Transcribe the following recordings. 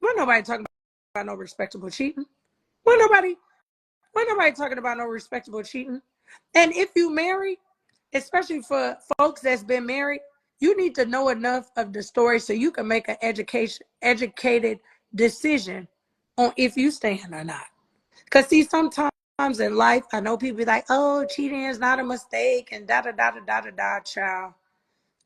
Wasn't nobody talking about no respectable cheating. Wasn't nobody talking about no respectable cheating. And if you marry, especially for folks that's been married, you need to know enough of the story so you can make an educated decision on if you stand or not. Because see, sometimes in life, I know people be like, oh, cheating is not a mistake and da da da da da da da, child.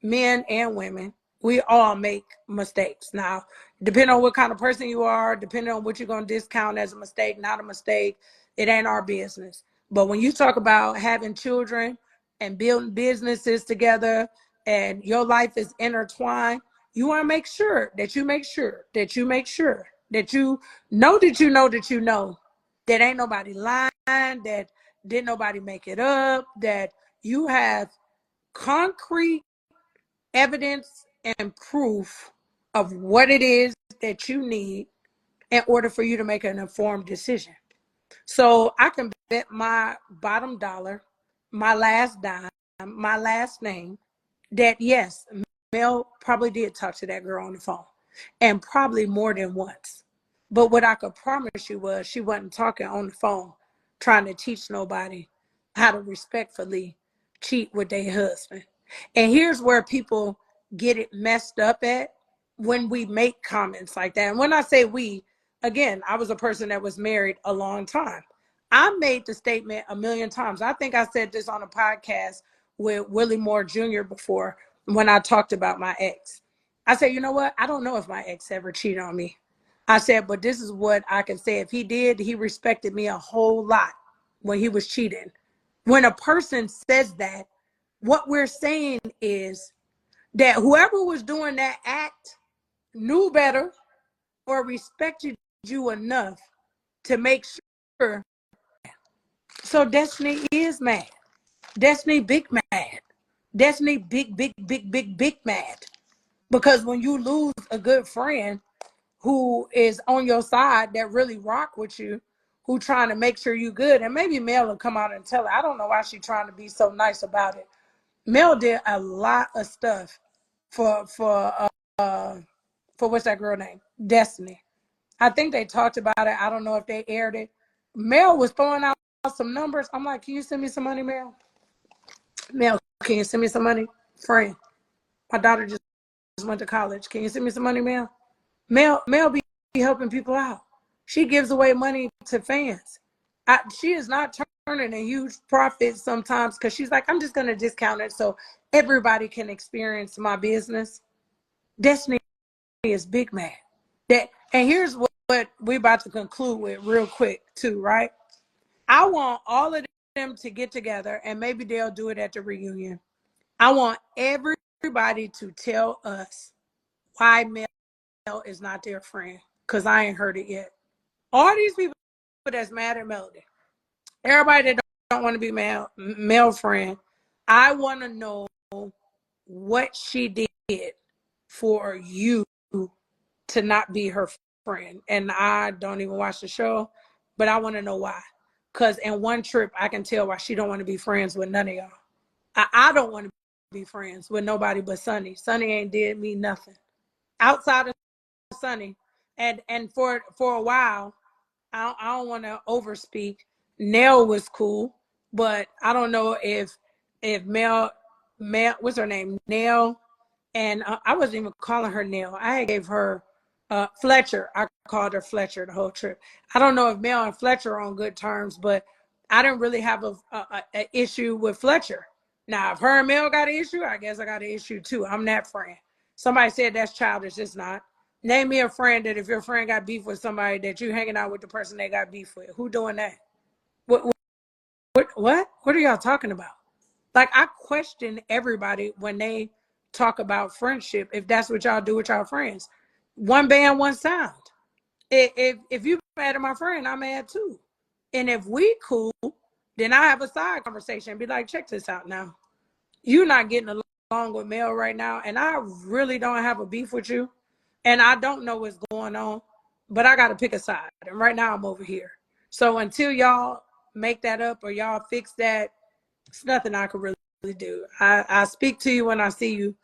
Men and women, we all make mistakes. Now, depending on what kind of person you are, depending on what you're going to discount as a mistake, not a mistake, it ain't our business. But when you talk about having children and building businesses together and your life is intertwined, you want to make sure that you make sure that you make sure that you know that you know that you know that ain't nobody lying, that didn't nobody make it up, that you have concrete evidence and proof of what it is that you need in order for you to make an informed decision. So I can bet my bottom dollar, my last dime, my last name, that yes, Mel probably did talk to that girl on the phone, and probably more than once. But what I could promise you was she wasn't talking on the phone trying to teach nobody how to respectfully cheat with their husband. And here's where people get it messed up at when we make comments like that. And when I say we, again, I was a person that was married a long time. I made the statement a million times. I think I said this on a podcast with Willie Moore Jr. before when I talked about my ex. I said, you know what? I don't know if my ex ever cheated on me. I said, but this is what I can say. If he did, he respected me a whole lot when he was cheating. When a person says that, what we're saying is that whoever was doing that act knew better or respected you enough to make sure. So Destiny is mad. Destiny big mad. Destiny big mad. Because when you lose a good friend who is on your side that really rock with you, who trying to make sure you good, and maybe Mel will come out and tell her. I don't know why she's trying to be so nice about it. Mel did a lot of stuff for what's that girl name? Destiny. I think they talked about it. I don't know if they aired it. Mel was throwing out some numbers. I'm like, can you send me some money, Mel? Mel, can you send me some money? Friend, my daughter just went to college. Can you send me some money, Mel? Mel be helping people out. She gives away money to fans. She is not turning a huge profit sometimes because she's like, I'm just going to discount it so everybody can experience my business. Destiny is big mad. And here's what we're about to conclude with real quick too, right? I want all of them to get together and maybe they'll do it at the reunion. I want everybody to tell us why Mel is not their friend, because I ain't heard it yet. All these people that's mad at Melody, everybody that don't want to be Mel friend, I want to know what she did for you to not be her friend. And I don't even watch the show, but I want to know why. Because in one trip, I can tell why she don't want to be friends with none of y'all. I don't want to be friends with nobody but Sonny. Sonny ain't did me nothing. Outside of Sonny. And for a while, I don't want to overspeak. Nell was cool, but I don't know if Mel, what's her name? Nell, and I wasn't even calling her Nell. I gave her Fletcher. I called her Fletcher the whole trip. I don't know if Mel and Fletcher are on good terms, but I didn't really have a issue with Fletcher. Now, if her and Mel got an issue, I guess I got an issue too. I'm that friend. Somebody said that's childish. It's not. Name me a friend that if your friend got beef with somebody that you hanging out with the person they got beef with. Who doing that? What are y'all talking about? Like, I question everybody when they talk about friendship, if that's what y'all do with y'all friends. One band, one sound. If you mad at my friend, I'm mad too. And if we cool, then I have a side conversation and be like, check this out now. You're not getting along with Mel right now, and I really don't have a beef with you. And I don't know what's going on, but I got to pick a side. And right now I'm over here. So until y'all make that up or y'all fix that, it's nothing I can really do. I speak to you when I see you,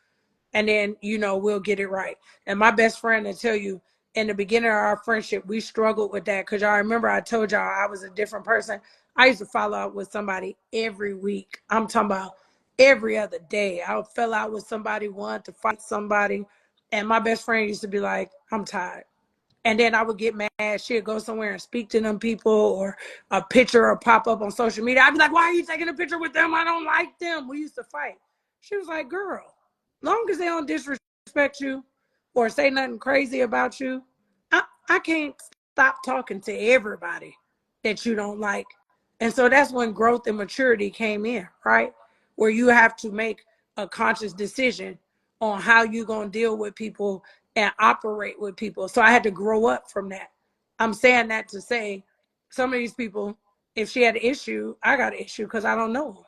and then, we'll get it right. And my best friend will tell you, in the beginning of our friendship, we struggled with that because y'all remember I told y'all I was a different person. I used to follow up with somebody every week. I'm talking about every other day. I would fell out with somebody, wanted to fight somebody, and my best friend used to be like, I'm tired. And then I would get mad. She'd go somewhere and speak to them people, or a picture or pop up on social media. I'd be like, why are you taking a picture with them? I don't like them. We used to fight. She was like, girl, long as they don't disrespect you or say nothing crazy about you, I can't stop talking to everybody that you don't like. And so that's when growth and maturity came in, right? Where you have to make a conscious decision on how you're going to deal with people and operate with people. So I had to grow up from that. I'm saying that to say some of these people, if she had an issue, I got an issue because I don't know them.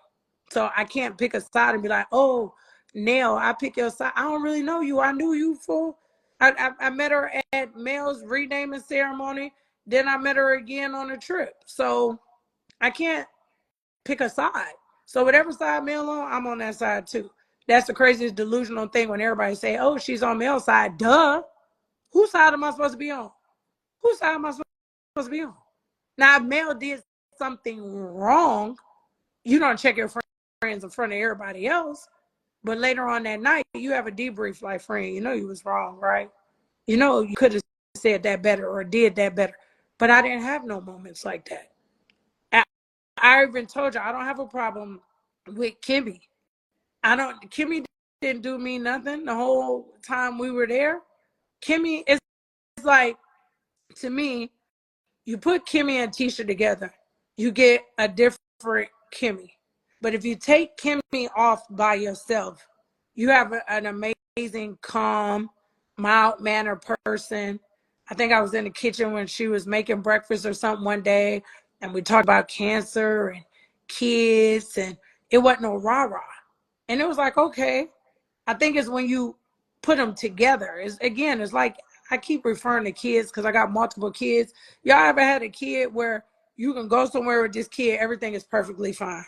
So I can't pick a side and be like, oh, Nell, I pick your side. I don't really know you. I knew you for, I met her at Mel's renaming ceremony. Then I met her again on a trip. So I can't pick a side. So whatever side Mel on, I'm on that side too. That's the craziest delusional thing when everybody say, oh, she's on Mel's side. Duh. Whose side am I supposed to be on? Whose side am I supposed to be on? Now, if Mel did something wrong, you don't check your friends in front of everybody else. But later on that night, you have a debrief like, friend, you know you was wrong, right? You know you could have said that better or did that better. But I didn't have no moments like that. I even told you I don't have a problem with Kimmy. Kimmy didn't do me nothing the whole time we were there. Kimmy is like, to me, you put Kimmy and Tisha together, you get a different Kimmy. But if you take Kimmy off by yourself, you have an amazing, calm, mild-mannered person. I think I was in the kitchen when she was making breakfast or something one day, and we talked about cancer and kids, and it wasn't no rah-rah. And it was like, okay. I think it's when you put them together. It's like, I keep referring to kids because I got multiple kids. Y'all ever had a kid where you can go somewhere with this kid, everything is perfectly fine.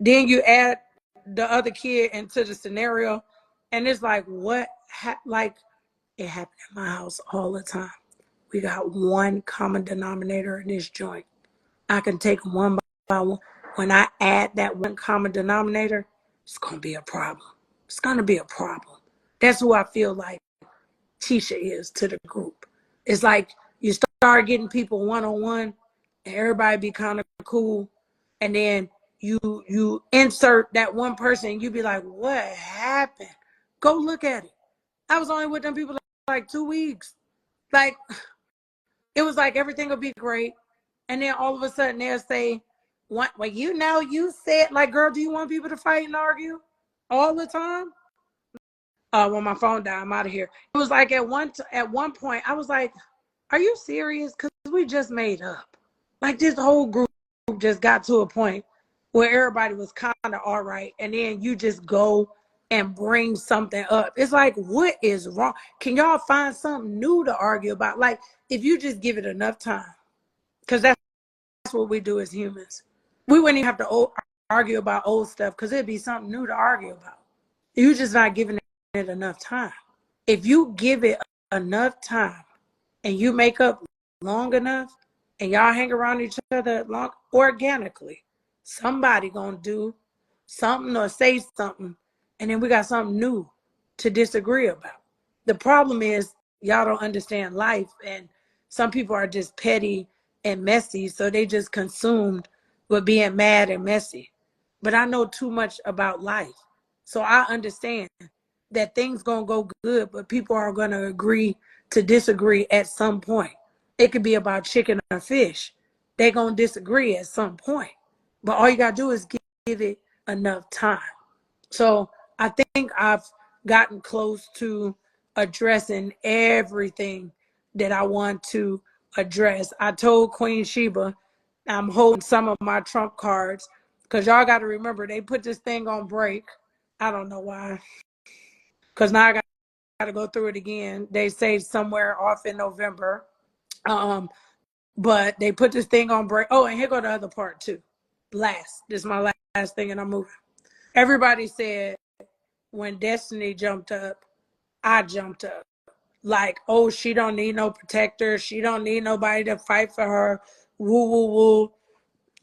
Then you add the other kid into the scenario, and it's like, what? Like, it happened at my house all the time. We got one common denominator in this joint. I can take them one by one. When I add that one common denominator, it's going to be a problem. It's going to be a problem. That's who I feel like Tisha is to the group. It's like you start getting people one-on-one and everybody be kind of cool. And then you insert that one person and you be like, what happened? Go look at it. I was only with them people like 2 weeks. Like, it was like everything will be great. And then all of a sudden they'll say, well, you said, like, girl, do you want people to fight and argue all the time? When my phone died, I'm out of here. It was like at one point, I was like, are you serious? Because we just made up. Like, this whole group just got to a point where everybody was kind of all right. And then you just go and bring something up. It's like, what is wrong? Can y'all find something new to argue about? Like, if you just give it enough time. Because that's what we do as humans. We wouldn't even have to argue about old stuff because it'd be something new to argue about. You're just not giving it enough time. If you give it enough time and you make up long enough and y'all hang around each other long organically, somebody gonna do something or say something, and then we got something new to disagree about. The problem is y'all don't understand life, and some people are just petty and messy, so they just consumed with being mad and messy. But I know too much about life, so I understand that things gonna go good, but people are gonna agree to disagree at some point. It could be about chicken or fish. They gonna disagree at some point. But all you gotta do is give it enough time. So I think I've gotten close to addressing everything that I want to address. I told Queen Sheba I'm holding some of my trump cards because y'all got to remember they put this thing on break. I don't know why. Because now I got to go through it again. They say somewhere off in November. But they put this thing on break. Oh, and here go the other part too. This is my last thing and I'm moving. Everybody said when Destiny jumped up, I jumped up. like, oh, she don't need no protector. She don't need nobody to fight for her. Woo, woo, woo.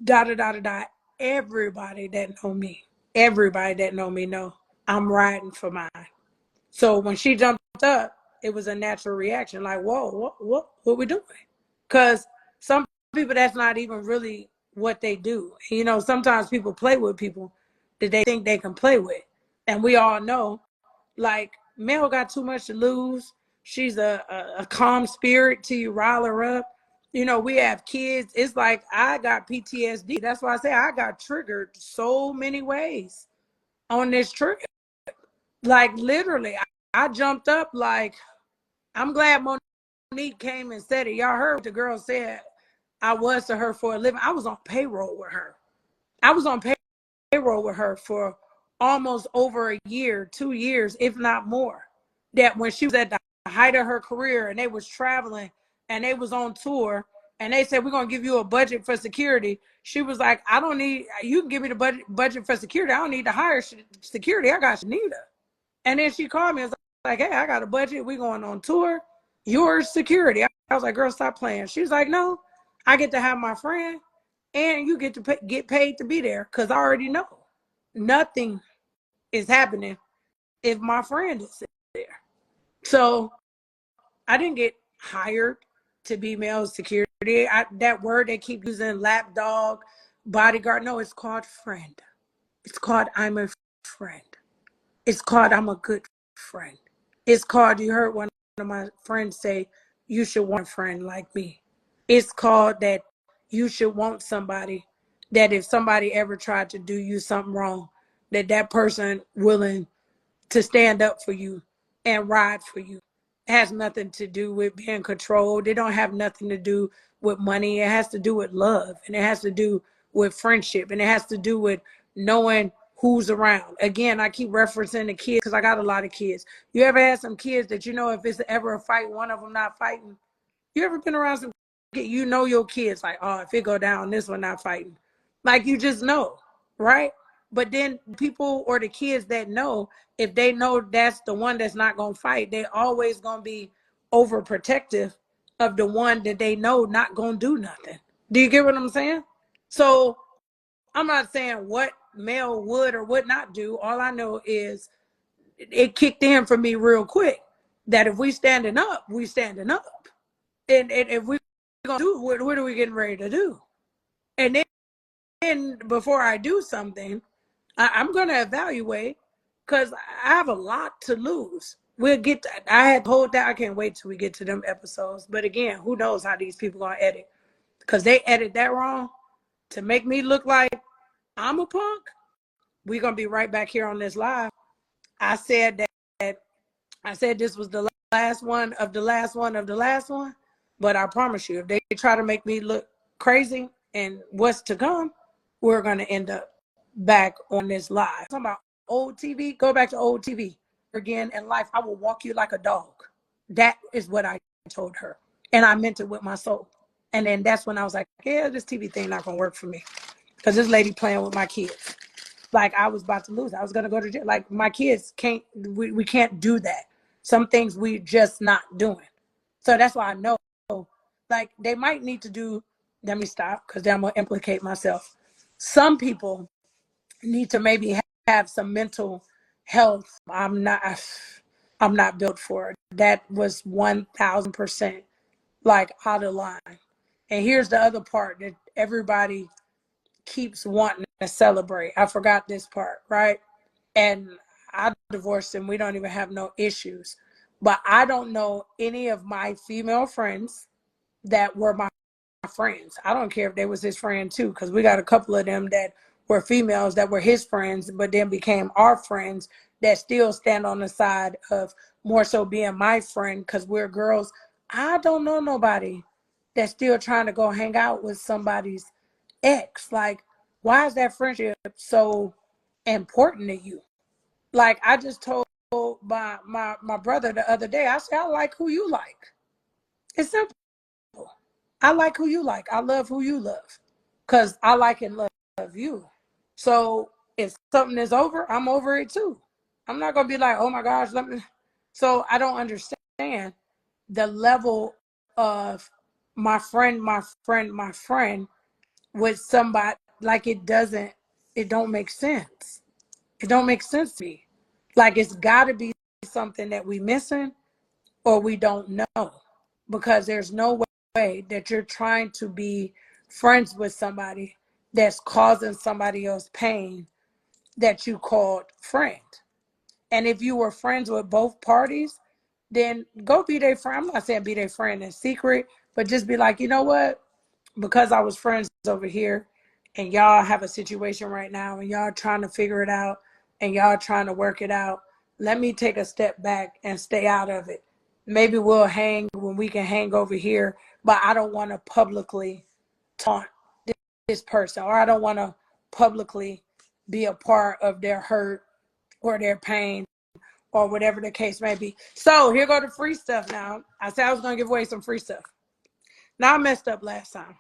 Da, da, da, da, da. Everybody that know me know I'm riding for mine. So when she jumped up, it was a natural reaction. Like, whoa, what we doing? Because some people, that's not even really what they do. You know, sometimes people play with people that they think they can play with. And we all know, like, Mel got too much to lose. She's a calm spirit till you rile her up. You know, we have kids. It's like I got PTSD. That's why I say I got triggered so many ways on this trip. Like, literally, I jumped up like, I'm glad Monique came and said it. Y'all heard what the girl said I was to her for a living. I was on payroll with her. I was on payroll with her for almost over a year, 2 years, if not more. That when she was at the height of her career and they was traveling and they was on tour and they said, we're going to give you a budget for security. She was like, I don't need, you can give me the budget for security. I don't need to hire security. I got Chanita. And then she called me and was like, hey, I got a budget. We going on tour. Yours security. I was like, girl, stop playing. She was like, no, I get to have my friend and you get to get paid to be there because I already know nothing is happening if my friend is there. So I didn't get hired to be male security. That word they keep using, lapdog, bodyguard. No, it's called friend. It's called I'm a friend. It's called I'm a good friend. It's called, you heard one of my friends say, you should want a friend like me. It's called that you should want somebody that if somebody ever tried to do you something wrong, that person willing to stand up for you and ride for you. It has nothing to do with being controlled. It don't have nothing to do with money. It has to do with love, and it has to do with friendship, and it has to do with knowing who's around. Again, I keep referencing the kids because I got a lot of kids. You ever had some kids that you know if it's ever a fight, one of them not fighting? You ever been around some kids, you know your kids like, oh, if it go down, this one not fighting. Like you just know, right? But then people or the kids that know, if they know that's the one that's not going to fight, they always going to be overprotective of the one that they know not going to do nothing. Do you get what I'm saying? So I'm not saying what Mel would or would not do. All I know is it kicked in for me real quick that if we standing up, we standing up. And if we going to do, what are we getting ready to do? And then before I do something, I'm going to evaluate because I have a lot to lose. We'll get to, I had told that I can't wait till we get to them episodes. But again, who knows how these people going to edit because they edit that wrong to make me look like I'm a punk. We're going to be right back here on this live. I said I said this was the last one of the last one of the last one. But I promise you, if they try to make me look crazy and what's to come, we're going to end up back on this live. Talking about old TV, go back to old TV. Again, in life, I will walk you like a dog. That is what I told her. And I meant it with my soul. And then that's when I was like, yeah, this TV thing not going to work for me. Because this lady playing with my kids. Like I was about to lose. I was going to go to jail. Like my kids can't, we can't do that. Some things we just not doing. So that's why I know, like they might need to do, let me stop because then I'm going to implicate myself. Some people need to maybe have some mental health. I'm not built for it. That was 1000% like out of line. And here's the other part that everybody keeps wanting to celebrate. I forgot this part, right? And I divorced him. We don't even have no issues. But I don't know any of my female friends that were my friends. I don't care if they was his friend too, because we got a couple of them that were females that were his friends, but then became our friends that still stand on the side of more so being my friend because we're girls. I don't know nobody that's still trying to go hang out with somebody's ex. Like, why is that friendship so important to you? Like, I just told my brother the other day, I said, I like who you like. It's simple. I like who you like. I love who you love. Because I like and love you. So if something is over, I'm over it too. I'm not going to be like, oh my gosh, let me. So I don't understand the level of my friend, my friend, my friend with somebody, like it don't make sense. It don't make sense to me. Like it's gotta be something that we missing or we don't know. Because there's no way that you're trying to be friends with somebody that's causing somebody else pain that you called friend. And if you were friends with both parties, then go be their friend. I'm not saying be their friend in secret, but just be like, you know what? Because I was friends over here and y'all have a situation right now and y'all trying to figure it out and y'all trying to work it out, let me take a step back and stay out of it. Maybe we'll hang when we can hang over here, but I don't want to publicly taunt this person, or I don't want to publicly be a part of their hurt or their pain or whatever the case may be. So here go the free stuff now. I said I was going to give away some free stuff. Now I messed up last time.